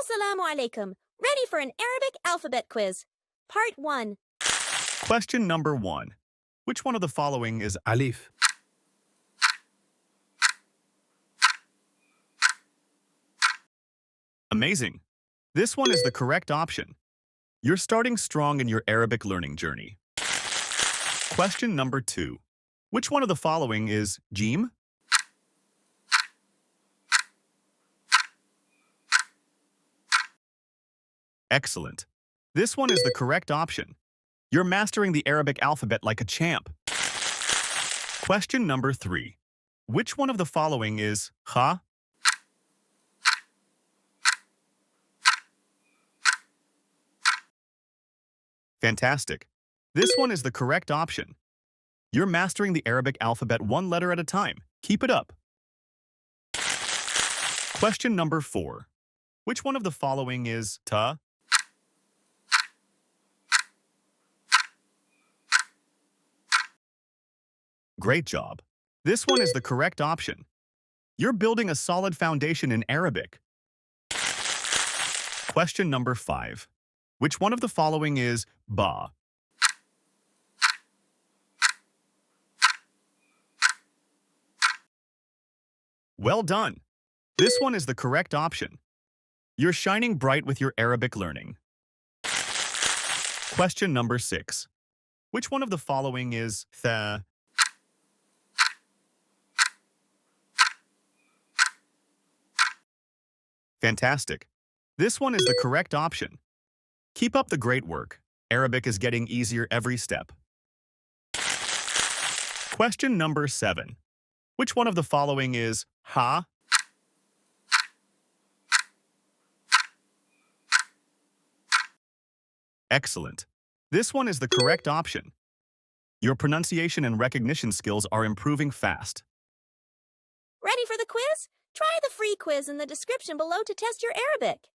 Assalamu alaikum. Ready for an Arabic alphabet quiz. Part 1. Question number 1. Which one of the following is Alif, amazing? This one is the correct option. You're starting strong in your Arabic learning journey. Question number 2. Which one of the following is Jeem? Excellent. This one is the correct option. You're mastering the Arabic alphabet like a champ. Question number 3. Which one of the following is Khaa? Fantastic. This one is the correct option. You're mastering the Arabic alphabet one letter at a time. Keep it up. Question number 4. Which one of the following is Ta? Great job. This one is the correct option. You're building a solid foundation in Arabic. Question number 5. Which one of the following is Ba? Well done. This one is the correct option. You're shining bright with your Arabic learning. Question number 6. Which one of the following is Tha? Fantastic. This one is the correct option. Keep up the great work. Arabic is getting easier every step. Question number 7. Which one of the following is Ha? Excellent. This one is the correct option. Your pronunciation and recognition skills are improving fast. Ready for the quiz? Try the free quiz in the description below to test your Arabic.